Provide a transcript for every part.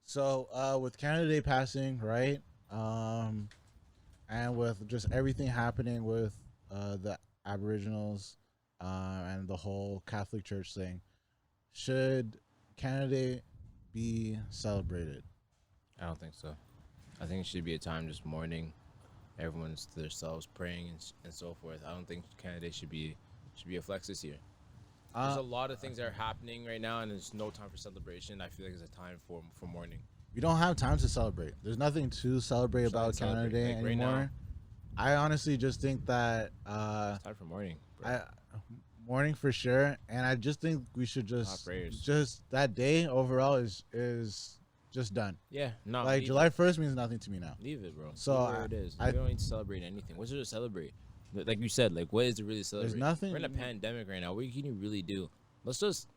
So with Canada Day passing, right? And with just everything happening with the Aboriginals and the whole Catholic Church thing, should Canada Day be celebrated? I don't think so. I think it should be a time just mourning. Everyone's to themselves, praying and so forth. I don't think Canada should be a flex this year. There's a lot of things that are happening right now, and there's no time for celebration. I feel like it's a time for mourning. We don't have time to celebrate. There's nothing to celebrate about Canada Day like right anymore. now. I honestly just think that It's time for mourning. Bro. mourning for sure, and I just think we should prayers. just that day overall is just done. Yeah, no. Like July 1st means nothing to me now. Leave it, bro. So Leave it where it is. We don't need to celebrate anything. What's there to celebrate? Like you said, like what is it really to celebrate? There's nothing. We're in a pandemic right now. What can you really do? Let's just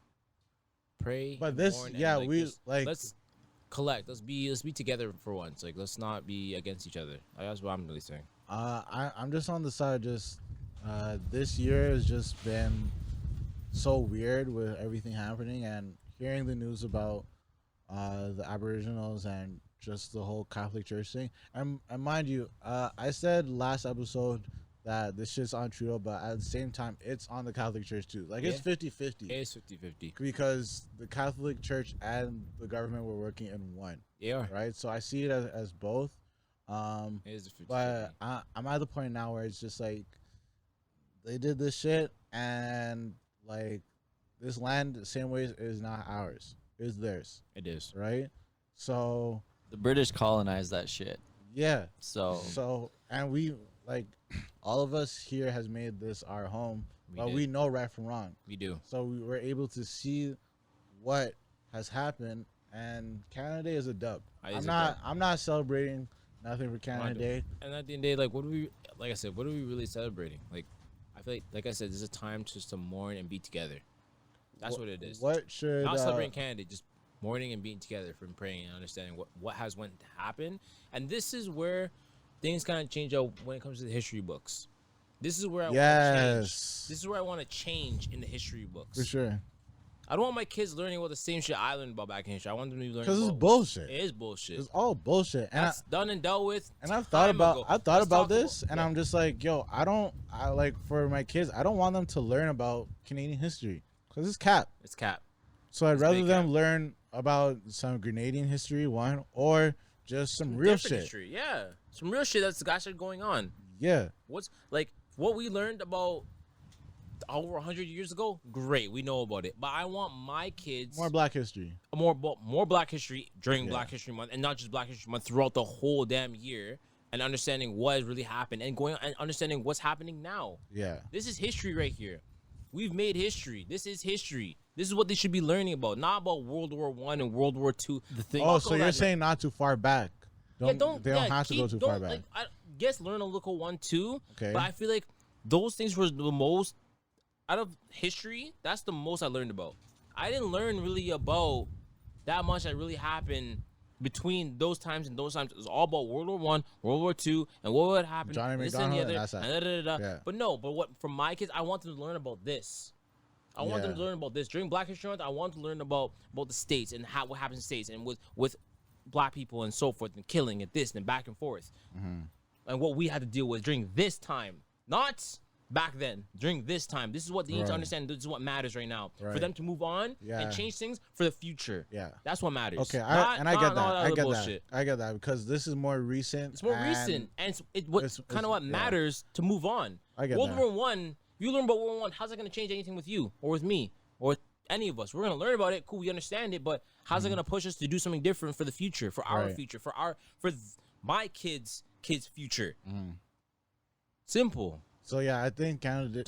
pray. But this, mourn, yeah, and, we just, like. let's collect. Let's be together for once. Like let's not be against each other. Like, that's what I'm really saying. I'm just on the side. Just this year has just been so weird with everything happening and hearing the news about the Aboriginals and just the whole Catholic Church thing. And mind you, I said last episode that this shit's on Trudeau, but at the same time, it's on the Catholic Church too. Like it's 50-50. It is 50-50. Because the Catholic Church and the government were working in one. Yeah. Right. So I see it as both. It is 50-50. But I'm at the point now where it's just like they did this shit, and like this land, the same way, is not ours. It's theirs. It is. Right. So The British colonized that shit. yeah. So And we like all of us here has made this our home, but did. we know right from wrong. We do. So we were able to see what has happened, and Canada Day is a dub. I'm not celebrating nothing for Canada Day. And at the end of the day, like, what are we really celebrating? Like, I feel like I said, this is a time just to mourn and be together. That's what it is. What should Not celebrating Canada Day, just mourning and being together, from praying and understanding what has went to happen. And this is where things kind of change out when it comes to the history books. This is where I want to change. This is where I want to change in the history books. For sure. I don't want my kids learning about the same shit I learned about back in history. I want them to be learning Because it's bullshit. It is bullshit. It's all bullshit. And that's done and dealt with. And I've thought about this, and yeah. I'm just like, yo, I like for my kids, I don't want them to learn about Canadian history because it's cap. It's cap. So I'd rather them cap. learn about some Grenadian history, one, or just some real shit. History. Yeah, some real shit that's actually going on. Yeah. What's like what we learned about over 100 years ago? Great, we know about it. But I want my kids More Black history. more Black history during Black History Month, and not just Black History Month, throughout the whole damn year, and understanding what has really happened and going and understanding what's happening now. Yeah. This is history right here. We've made history. This is history. This is what they should be learning about, not about World War I and World War II. the thing. Oh, so you're saying not too far back? They don't have to go too far back. Like, I guess learn a local one too. Okay. But I feel like those things were the most out of history. That's the most I learned about. I didn't learn really about that much that really happened between those times and those times. It was all about World War I, World War II, and what would happen. Johnny this McDonald, and the that's other, that. and da. Yeah. But no, but what from my kids, I want them to learn about this. I want them to learn about this during Black History Month. I want them to learn about the states and what happens in states and with Black people and so forth, and killing and this and back and forth, and what we had to deal with during this time, not back then. During this time, this is what they need to understand. This is what matters right now for them to move on and change things for the future. Yeah, that's what matters. Okay, I get that because this is more recent. It's more recent, and it's kind of what matters to move on. I get World that. War I. You learn about World War I. How's that going to change anything with you or with me or with any of us? We're going to learn about it. Cool, we understand it, but how's it going to push us to do something different for the future, for our future, for my kids' future? Simple. So yeah, I think Canada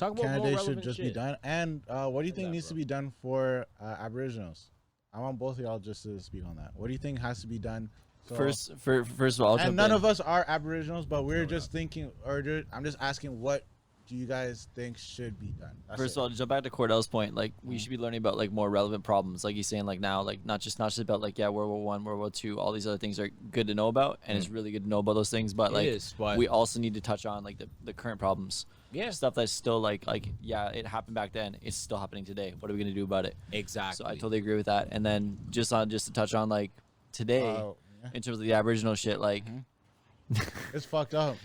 should just be done. And what do you think needs to be done for Aboriginals? I want both of y'all just to speak on that. What do you think has to be done? So, first of all, and none of us are Aboriginals, but we're just thinking, I'm just asking, what do you guys think should be done? First of all, to jump back to Cordell's point, like we should be learning about like more relevant problems, like he's saying, like now, like not just about like World War I, World War II, all these other things are good to know about, and it's really good to know about those things. But we also need to touch on like the current problems, stuff that's still like it happened back then, it's still happening today. What are we gonna do about it? Exactly. So I totally agree with that. And then just to touch on like today Yeah. in terms of the Aboriginal shit. Like, It's fucked up.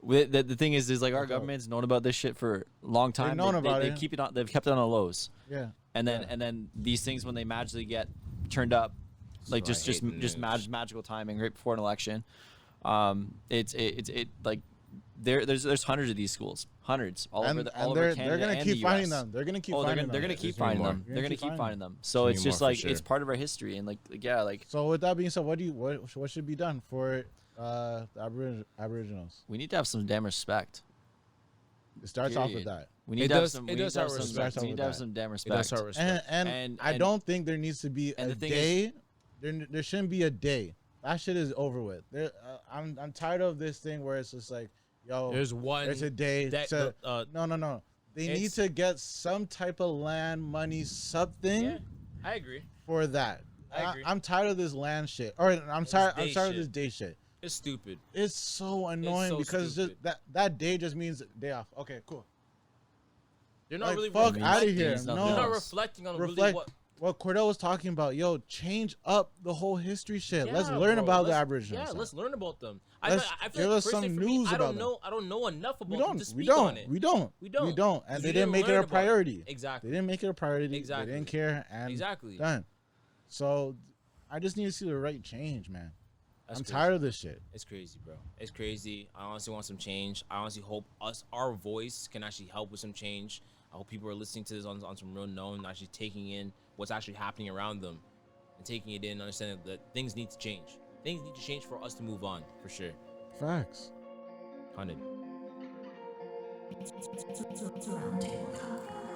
The thing is like our government's known about this shit for a long time. They've kept it on the lows. Yeah. And then these things, when they magically get turned up, like just magical timing right before an election. It's like there's hundreds of these schools, hundreds all over Canada. They're gonna keep finding them. They're gonna keep finding them. They're gonna keep finding them. They're gonna keep finding them. So it's just like it's part of our history, and like. So with that being said, what should be done for the Aboriginals? We need to have some damn respect. It starts off with that. We need to have some damn respect. And I don't think there needs to be a day. There shouldn't be a day. That shit is over with. I'm tired of this thing where it's just like, yo, there's a day. No. They need to get some type of land, money, something. Yeah, I agree. For that. I agree. I'm tired of this land shit. Or I'm tired of this day shit. It's stupid. It's so annoying because just that day just means day off. Okay, cool. You're not really fuck out of here. No, you're not reflecting on really what Cordell was talking about. Yo, change up the whole history shit. Yeah, let's learn about the Aboriginals. Yeah, let's learn about them. I feel give us some news about them. I don't know enough about them to speak on it. We don't. And they didn't make it a priority. Exactly. They didn't make it a priority. Exactly. They didn't care. And done. So I just need to see the right change, man. I'm tired of this shit. It's crazy, bro. It's crazy. I honestly want some change. I honestly hope our voice can actually help with some change. I hope people are listening to this on some real known, actually taking in what's actually happening around them and taking it in and understanding that things need to change. Things need to change for us to move on, for sure. Facts. 100. It's a roundtable talk.